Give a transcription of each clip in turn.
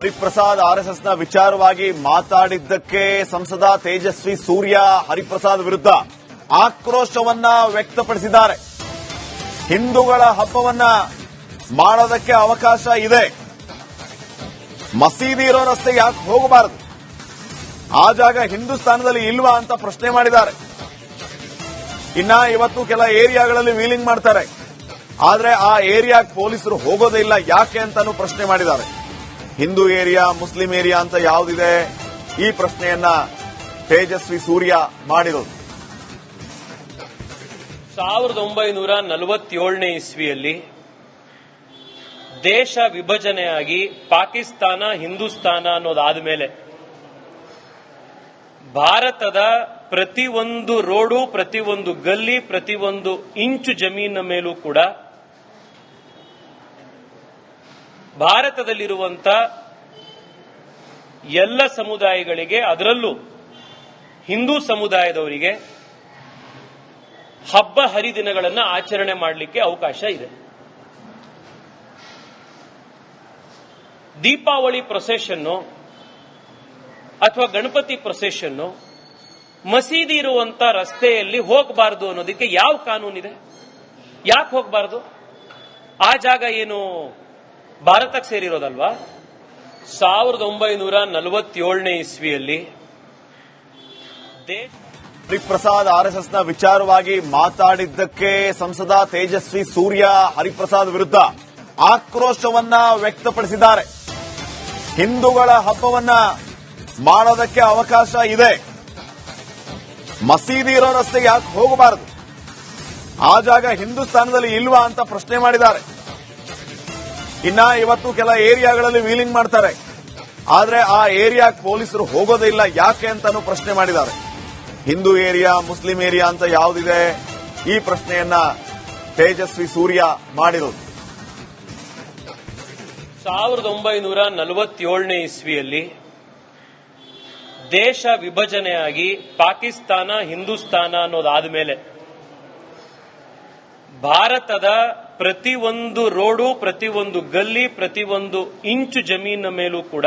ಹರಿಪ್ರಸಾದ್ ಆರ್ಎಸ್ಎಸ್ನ ವಿಚಾರವಾಗಿ ಮಾತಾಡಿದ್ದಕ್ಕೆ ಸಂಸದ ತೇಜಸ್ವಿ ಸೂರ್ಯ ಹರಿಪ್ರಸಾದ್ ವಿರುದ್ಧ ಆಕ್ರೋಶವನ್ನ ವ್ಯಕ್ತಪಡಿಸಿದ್ದಾರೆ. ಹಿಂದೂಗಳ ಹಬ್ಬವನ್ನ ಮಾಡೋದಕ್ಕೆ ಅವಕಾಶ ಇದೆ, ಮಸೀದಿ ಇರೋ ರಸ್ತೆ ಯಾಕೆ ಹೋಗಬಾರದು, ಆ ಜಾಗ ಹಿಂದೂಸ್ತಾನದಲ್ಲಿ ಇಲ್ವಾ ಅಂತ ಪ್ರಶ್ನೆ ಮಾಡಿದ್ದಾರೆ. ಇನ್ನ ಇವತ್ತು ಕೆಲ ಏರಿಯಾಗಳಲ್ಲಿ ವೀಲಿಂಗ್ ಮಾಡ್ತಾರೆ, ಆದ್ರೆ ಆ ಏರಿಯಾಗೆ ಪೊಲೀಸರು ಹೋಗೋದಿಲ್ಲ ಯಾಕೆ ಅಂತಾನೂ ಪ್ರಶ್ನೆ ಮಾಡಿದ್ದಾರೆ. ಹಿಂದೂ ಏರಿಯಾ ಮುಸ್ಲಿಂ ಏರಿಯಾ ಅಂತ ಯಾವುದಿದೆ, ಈ ಪ್ರಶ್ನೆಯನ್ನ ತೇಜಸ್ವಿ ಸೂರ್ಯ ಮಾಡಿರೋದು. 1947ನೇ ಇಸ್ವಿಯಲ್ಲಿ ದೇಶ ವಿಭಜನೆಯಾಗಿ ಪಾಕಿಸ್ತಾನ ಹಿಂದೂಸ್ತಾನ ಅನ್ನೋದಾದ ಮೇಲೆ ಭಾರತದ ಪ್ರತಿಯೊಂದು ರೋಡು, ಪ್ರತಿಯೊಂದು ಗಲ್ಲಿ, ಪ್ರತಿಯೊಂದು ಇಂಚು ಜಮೀನಿನ ಮೇಲೂ ಕೂಡ ಭಾರತದಲ್ಲಿರುವಂತ ಎಲ್ಲ ಸಮುದಾಯಗಳಿಗೆ, ಅದರಲ್ಲೂ ಹಿಂದೂ ಸಮುದಾಯದವರಿಗೆ ಹಬ್ಬ ಹರಿದಿನಗಳನ್ನು ಆಚರಣೆ ಮಾಡಲಿಕ್ಕೆ ಅವಕಾಶ ಇದೆ. ದೀಪಾವಳಿ ಪ್ರೊಸೆಷನ್ನು ಅಥವಾ ಗಣಪತಿ ಪ್ರೊಸೆಷನ್ನು ಮಸೀದಿ ಇರುವಂತ ರಸ್ತೆಯಲ್ಲಿ ಹೋಗಬಾರದು ಅನ್ನೋದಕ್ಕೆ ಯಾವ ಕಾನೂನಿದೆ? ಯಾಕೆ ಹೋಗಬಾರದು? ಆ ಜಾಗ ಏನು ಭಾರತಕ್ಕೆ ಸೇರಿರೋದಲ್ವಾ? 1947ನೇ ಇಸ್ವಿಯಲ್ಲಿ ಹರಿಪ್ರಸಾದ್ ಆರ್ಎಸ್ಎಸ್ನ ವಿಚಾರವಾಗಿ ಮಾತಾಡಿದ್ದಕ್ಕೆ ಸಂಸದ ತೇಜಸ್ವಿ ಸೂರ್ಯ ಹರಿಪ್ರಸಾದ್ ವಿರುದ್ಧ ಆಕ್ರೋಶವನ್ನ ವ್ಯಕ್ತಪಡಿಸಿದ್ದಾರೆ. ಹಿಂದೂಗಳ ಹಬ್ಬವನ್ನ ಮಾಡೋದಕ್ಕೆ ಅವಕಾಶ ಇದೆ, ಮಸೀದಿ ಇರೋ ರಸ್ತೆ ಯಾಕೆ ಹೋಗಬಾರದು, ಆ ಜಾಗ ಹಿಂದೂಸ್ತಾನದಲ್ಲಿ ಇಲ್ವಾ ಅಂತ ಪ್ರಶ್ನೆ ಮಾಡಿದ್ದಾರೆ. ಇನ್ನ ಇವತ್ತು ಕೆಲ ಏರಿಯಾಗಳಲ್ಲಿ ವೀಲಿಂಗ್ ಮಾಡ್ತಾರೆ, ಆದ್ರೆ ಆ ಏರಿಯಾಗೆ ಪೊಲೀಸರು ಹೋಗೋದಿಲ್ಲ ಯಾಕೆ ಅಂತಾನೂ ಪ್ರಶ್ನೆ ಮಾಡಿದ್ದಾರೆ. ಹಿಂದೂ ಏರಿಯಾ ಮುಸ್ಲಿಂ ಏರಿಯಾ ಅಂತ ಯಾವುದಿದೆ, ಈ ಪ್ರಶ್ನೆಯನ್ನ ತೇಜಸ್ವಿ ಸೂರ್ಯ ಮಾಡಿರೋದು. 1947ನೇ ಇಸ್ವಿಯಲ್ಲಿ ದೇಶ ವಿಭಜನೆಯಾಗಿ ಪಾಕಿಸ್ತಾನ ಹಿಂದೂಸ್ತಾನ ಅನ್ನೋದಾದ ಮೇಲೆ ಭಾರತದ ಪ್ರತಿಯೊಂದು ರೋಡು, ಪ್ರತಿಯೊಂದು ಗಲ್ಲಿ, ಪ್ರತಿಯೊಂದು ಇಂಚು ಜಮೀನಿನ ಮೇಲೂ ಕೂಡ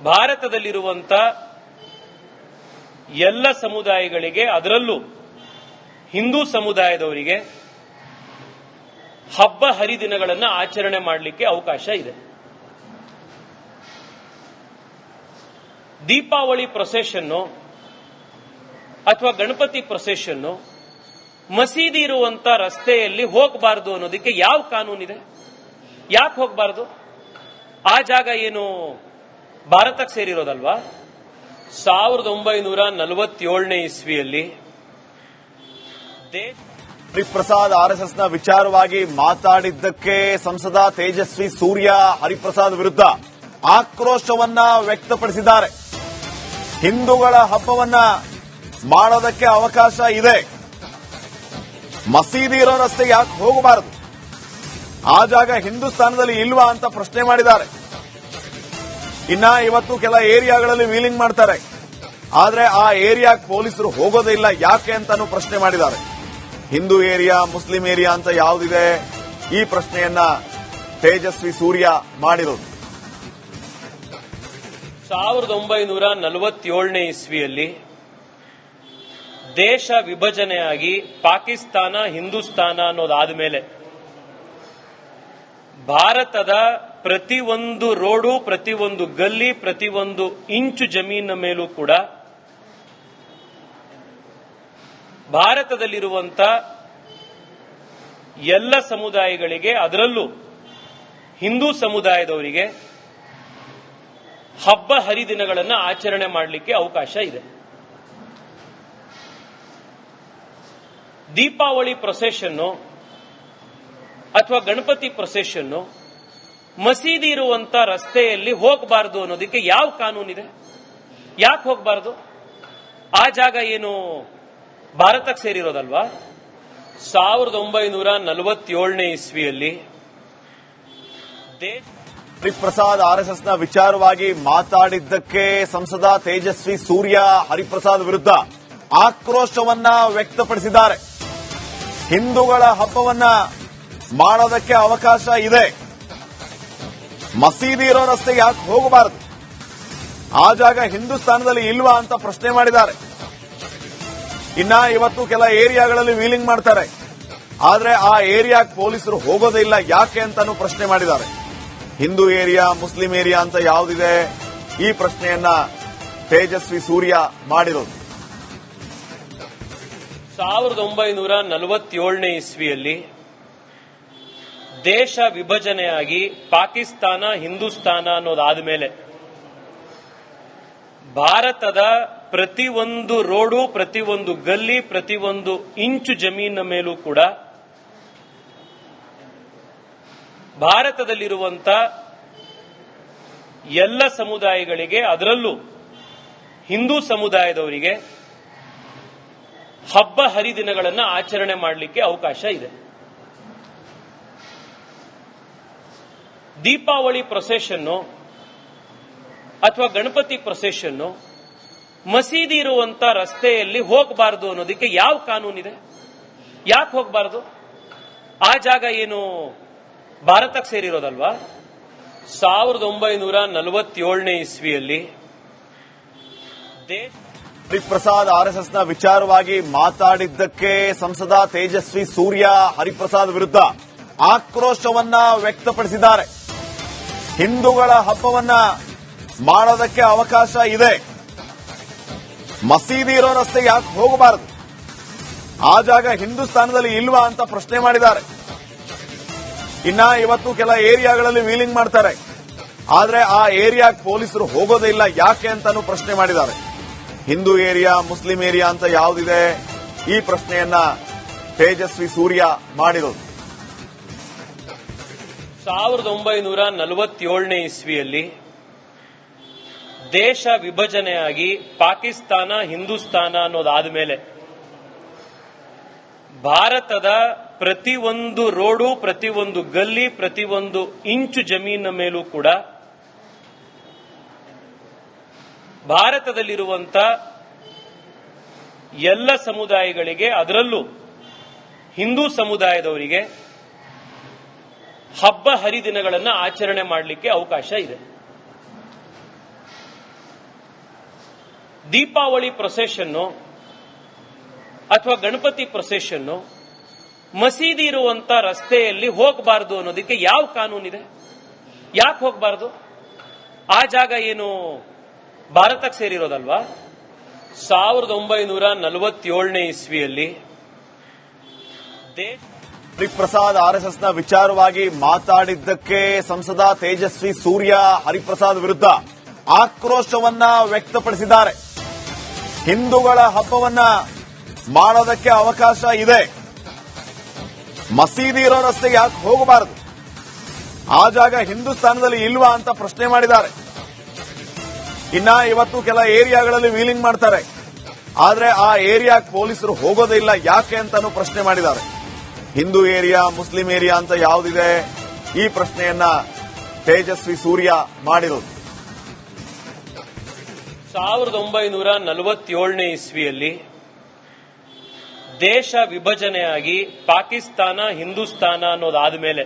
ಭಾರತದಲ್ಲಿರುವಂತ ಎಲ್ಲ ಸಮುದಾಯಗಳಿಗೆ, ಅದರಲ್ಲೂ ಹಿಂದೂ ಸಮುದಾಯದವರಿಗೆ ಹಬ್ಬ ಹರಿದಿನಗಳನ್ನು ಆಚರಣೆ ಮಾಡಲಿಕ್ಕೆ ಅವಕಾಶ ಇದೆ. ದೀಪಾವಳಿ ಪ್ರೊಸೆಷನ್ನು ಅಥವಾ ಗಣಪತಿ ಪ್ರೊಸೆಷನ್ನು ಮಸೀದಿ ಇರುವಂತ ರಸ್ತೆಯಲ್ಲಿ ಹೋಗಬಾರದು ಅನ್ನೋದಕ್ಕೆ ಯಾವ ಕಾನೂನಿದೆ? ಯಾಕೆ ಹೋಗಬಾರದು? ಆ ಜಾಗ ಏನು ಭಾರತಕ್ಕೆ ಸೇರಿರೋದಲ್ವಾ? 1947ನೇ ಇಸ್ವಿಯಲ್ಲಿ ಹರಿಪ್ರಸಾದ್ ಆರ್ಎಸ್ಎಸ್ನ ವಿಚಾರವಾಗಿ ಮಾತಾಡಿದ್ದಕ್ಕೆ ಸಂಸದ ತೇಜಸ್ವಿ ಸೂರ್ಯ ಹರಿಪ್ರಸಾದ್ ವಿರುದ್ಧ ಆಕ್ರೋಶವನ್ನ ವ್ಯಕ್ತಪಡಿಸಿದ್ದಾರೆ. ಹಿಂದೂಗಳ ಹಬ್ಬವನ್ನ ಮಾಡೋದಕ್ಕೆ ಅವಕಾಶ ಇದೆ, ಮಸೀದಿ ಇರೋ ರಸ್ತೆ ಯಾಕೆ ಹೋಗಬಾರದು, ಆ ಜಾಗ ಹಿಂದೂಸ್ತಾನದಲ್ಲಿ ಇಲ್ವಾ ಅಂತ ಪ್ರಶ್ನೆ ಮಾಡಿದ್ದಾರೆ. ಇನ್ನ ಇವತ್ತು ಕೆಲ ಏರಿಯಾಗಳಲ್ಲಿ ವೀಲಿಂಗ್ ಮಾಡ್ತಾರೆ, ಆದ್ರೆ ಆ ಏರಿಯಾಗೆ ಪೊಲೀಸರು ಹೋಗೋದಿಲ್ಲ ಯಾಕೆ ಅಂತಾನೂ ಪ್ರಶ್ನೆ ಮಾಡಿದ್ದಾರೆ. ಹಿಂದೂ ಏರಿಯಾ ಮುಸ್ಲಿಂ ಏರಿಯಾ ಅಂತ ಯಾವುದಿದೆ, ಈ ಪ್ರಶ್ನೆಯನ್ನ ತೇಜಸ್ವಿ ಸೂರ್ಯ ಮಾಡಿರೋದು. 1947ನೇ ಇಸ್ವಿಯಲ್ಲಿ ದೇಶ ವಿಭಜನೆಯಾಗಿ ಪಾಕಿಸ್ತಾನ ಹಿಂದೂಸ್ತಾನ ಅನ್ನೋದಾದ ಮೇಲೆ ಭಾರತದ ಪ್ರತಿಯೊಂದು ರೋಡು, ಪ್ರತಿಯೊಂದು ಗಲ್ಲಿ, ಪ್ರತಿಯೊಂದು ಇಂಚು ಜಮೀನಿನ ಮೇಲೂ ಕೂಡ ಭಾರತದಲ್ಲಿರುವಂತ ಎಲ್ಲ ಸಮುದಾಯಗಳಿಗೆ, ಅದರಲ್ಲೂ ಹಿಂದೂ ಸಮುದಾಯದವರಿಗೆ ಹಬ್ಬ ಹರಿದಿನಗಳನ್ನು ಆಚರಣೆ ಮಾಡಲಿಕ್ಕೆ ಅವಕಾಶ ಇದೆ. ದೀಪಾವಳಿ ಪ್ರೊಸೆಷನ್ನು ಅಥವಾ ಗಣಪತಿ ಪ್ರೊಸೆಷನ್ನು ಮಸೀದಿ ಇರುವಂತ ರಸ್ತೆಯಲ್ಲಿ ಹೋಗಬಾರದು ಅನ್ನೋದಕ್ಕೆ ಯಾವ ಕಾನೂನಿದೆ? ಯಾಕೆ ಹೋಗಬಾರದು? ಆ ಜಾಗ ಏನು ಭಾರತಕ್ಕೆ ಸೇರಿರೋದಲ್ವಾ? 1947ನೇ ಇಸ್ವಿಯಲ್ಲಿ ಹರಿಪ್ರಸಾದ್ ಆರ್ಎಸ್ಎಸ್ನ ವಿಚಾರವಾಗಿ ಮಾತಾಡಿದ್ದಕ್ಕೆ ಸಂಸದ ತೇಜಸ್ವಿ ಸೂರ್ಯ ಹರಿಪ್ರಸಾದ್ ವಿರುದ್ಧ ಆಕ್ರೋಶವನ್ನ ವ್ಯಕ್ತಪಡಿಸಿದ್ದಾರೆ. ಹಿಂದೂಗಳ ಹಬ್ಬವನ್ನ ಮಾಡೋದಕ್ಕೆ ಅವಕಾಶ ಇದೆ, ಮಸೀದಿ ಇರೋ ರಸ್ತೆ ಯಾಕೆ ಹೋಗಬಾರದು, ಆ ಜಾಗ ಹಿಂದೂಸ್ತಾನದಲ್ಲಿ ಇಲ್ವಾ ಅಂತ ಪ್ರಶ್ನೆ ಮಾಡಿದ್ದಾರೆ. ಇನ್ನ ಇವತ್ತು ಕೆಲ ಏರಿಯಾಗಳಲ್ಲಿ ವೀಲಿಂಗ್ ಮಾಡ್ತಾರೆ, ಆದ್ರೆ ಆ ಏರಿಯಾಕ್ಕೆ ಪೊಲೀಸರು ಹೋಗೋದೇ ಇಲ್ಲ, ಯಾಕೆ ಅಂತಾನು ಪ್ರಶ್ನೆ ಮಾಡಿದ್ದಾರೆ. ಹಿಂದೂ ಏರಿಯಾ, ಮುಸ್ಲಿಂ ಏರಿಯಾ ಅಂತ ಯಾವುದಿದೆ, ಈ ಪ್ರಶ್ನೆಯನ್ನ ತೇಜಸ್ವಿ ಸೂರ್ಯ ಮಾಡಿರೋದು. 1947ನೇ ಇಸ್ವಿಯಲ್ಲಿ ದೇಶ ವಿಭಜನೆಯಾಗಿ ಪಾಕಿಸ್ತಾನ, ಹಿಂದೂಸ್ತಾನ ಅನ್ನೋದಾದ ಮೇಲೆ ಭಾರತದ ಪ್ರತಿಯೊಂದು ರೋಡು, ಪ್ರತಿಯೊಂದು ಗಲ್ಲಿ, ಪ್ರತಿಯೊಂದು ಇಂಚು ಜಮೀನಿನ ಮೇಲೂ ಕೂಡ ಭಾರತದಲ್ಲಿರುವಂತ ಎಲ್ಲ ಸಮುದಾಯಗಳಿಗೆ, ಅದರಲ್ಲೂ ಹಿಂದೂ ಸಮುದಾಯದವರಿಗೆ ಹಬ್ಬ ಹರಿದಿನಗಳನ್ನು ಆಚರಣೆ ಮಾಡಲಿಕ್ಕೆ ಅವಕಾಶ ಇದೆ. ದೀಪಾವಳಿ ಪ್ರೊಸೆಷನ್ನು ಅಥವಾ ಗಣಪತಿ ಪ್ರೊಸೆಷನ್ನು ಮಸೀದಿ ಇರುವಂತ ರಸ್ತೆಯಲ್ಲಿ ಹೋಗಬಾರದು ಅನ್ನೋದಕ್ಕೆ ಯಾವ ಕಾನೂನಿದೆ? ಯಾಕೆ ಹೋಗಬಾರದು? ಆ ಜಾಗ ಏನು ಭಾರತಕ್ಕೆ ಸೇರಿರೋದಲ್ವಾ? 1947ನೇ ಇಸ್ವಿಯಲ್ಲಿ ಹರಿಪ್ರಸಾದ್ ಆರ್ಎಸ್ಎಸ್ನ ವಿಚಾರವಾಗಿ ಮಾತಾಡಿದ್ದಕ್ಕೆ ಸಂಸದ ತೇಜಸ್ವಿ ಸೂರ್ಯ ಹರಿಪ್ರಸಾದ್ ವಿರುದ್ಧ ಆಕ್ರೋಶವನ್ನ ವ್ಯಕ್ತಪಡಿಸಿದ್ದಾರೆ. ಹಿಂದೂಗಳ ಹಬ್ಬವನ್ನ ಮಾಡೋದಕ್ಕೆ ಅವಕಾಶ ಇದೆ, ಮಸೀದಿ ಇರೋ ರಸ್ತೆ ಯಾಕೆ ಹೋಗಬಾರದು, ಆ ಜಾಗ ಹಿಂದೂಸ್ತಾನದಲ್ಲಿ ಇಲ್ವಾ ಅಂತ ಪ್ರಶ್ನೆ ಮಾಡಿದ್ದಾರೆ. ಇನ್ನ ಇವತ್ತು ಕೆಲ ಏರಿಯಾಗಳಲ್ಲಿ ವೀಲಿಂಗ್ ಮಾಡ್ತಾರೆ, ಆದ್ರೆ ಆ ಏರಿಯಾಕ್ಕೆ ಪೊಲೀಸರು ಹೋಗೋದೇ ಇಲ್ಲ, ಯಾಕೆ ಅಂತಾನು ಪ್ರಶ್ನೆ ಮಾಡಿದ್ದಾರೆ. ಹಿಂದೂ ಏರಿಯಾ, ಮುಸ್ಲಿಂ ಏರಿಯಾ ಅಂತ ಯಾವುದಿದೆ, ಈ ಪ್ರಶ್ನೆಯನ್ನ ತೇಜಸ್ವಿ ಸೂರ್ಯ ಮಾಡಿರೋದು. 1947ನೇ ಇಸ್ವಿಯಲ್ಲಿ ದೇಶ ವಿಭಜನೆಯಾಗಿ ಪಾಕಿಸ್ತಾನ, ಹಿಂದೂಸ್ತಾನ ಅನ್ನೋದಾದ ಮೇಲೆ ಭಾರತದ ಪ್ರತಿಯೊಂದು ರೋಡು, ಪ್ರತಿಯೊಂದು ಗಲ್ಲಿ, ಪ್ರತಿಯೊಂದು ಇಂಚು ಜಮೀನಿನ ಮೇಲೂ ಕೂಡ ಭಾರತದಲ್ಲಿರುವಂತ ಎಲ್ಲ ಸಮುದಾಯಗಳಿಗೆ, ಅದರಲ್ಲೂ ಹಿಂದೂ ಸಮುದಾಯದವರಿಗೆ ಹಬ್ಬ ಹರಿದಿನಗಳನ್ನು ಆಚರಣೆ ಮಾಡಲಿಕ್ಕೆ ಅವಕಾಶ ಇದೆ. ದೀಪಾವಳಿ ಪ್ರೊಸೆಷನ್ನು ಅಥವಾ ಗಣಪತಿ ಪ್ರೊಸೆಷನ್ನು ಮಸೀದಿ ಇರುವಂತ ರಸ್ತೆಯಲ್ಲಿ ಹೋಗಬಾರದು ಅನ್ನೋದಕ್ಕೆ ಯಾವ ಕಾನೂನಿದೆ? ಯಾಕೆ ಹೋಗಬಾರದು? ಆ ಜಾಗ ಏನು ಭಾರತಕ್ಕೆ ಸೇರಿರೋದಲ್ವಾ? 1947ನೇ ಇಸ್ವಿಯಲ್ಲಿ ಹರಿಪ್ರಸಾದ್ ಆರ್ಎಸ್ಎಸ್ನ ವಿಚಾರವಾಗಿ ಮಾತಾಡಿದ್ದಕ್ಕೆ ಸಂಸದ ತೇಜಸ್ವಿ ಸೂರ್ಯ ಹರಿಪ್ರಸಾದ್ ವಿರುದ್ಧ ಆಕ್ರೋಶವನ್ನ ವ್ಯಕ್ತಪಡಿಸಿದ್ದಾರೆ. ಹಿಂದೂಗಳ ಹಬ್ಬವನ್ನ ಮಾಡೋದಕ್ಕೆ ಅವಕಾಶ ಇದೆ, ಮಸೀದಿ ಇರೋ ರಸ್ತೆ ಯಾಕೆ ಹೋಗಬಾರದು, ಆ ಜಾಗ ಹಿಂದೂಸ್ತಾನದಲ್ಲಿ ಇಲ್ವಾ ಅಂತ ಪ್ರಶ್ನೆ ಮಾಡಿದ್ದಾರೆ. ಇನ್ನ ಇವತ್ತು ಕೆಲ ಏರಿಯಾಗಳಲ್ಲಿ ವೀಲಿಂಗ್ ಮಾಡ್ತಾರೆ, ಆದ್ರೆ ಆ ಏರಿಯಾಕ್ಕೆ ಪೊಲೀಸರು ಹೋಗೋದೇ ಇಲ್ಲ, ಯಾಕೆ ಅಂತಾನು ಪ್ರಶ್ನೆ ಮಾಡಿದ್ದಾರೆ. ಹಿಂದೂ ಏರಿಯಾ, ಮುಸ್ಲಿಂ ಏರಿಯಾ ಅಂತ ಯಾವುದಿದೆ, ಈ ಪ್ರಶ್ನೆಯನ್ನ ತೇಜಸ್ವಿ ಸೂರ್ಯ ಮಾಡಿರೋದು. 1947ನೇ ಇಸ್ವಿಯಲ್ಲಿ ದೇಶ ವಿಭಜನೆಯಾಗಿ ಪಾಕಿಸ್ತಾನ, ಹಿಂದೂಸ್ತಾನ ಅನ್ನೋದಾದ ಮೇಲೆ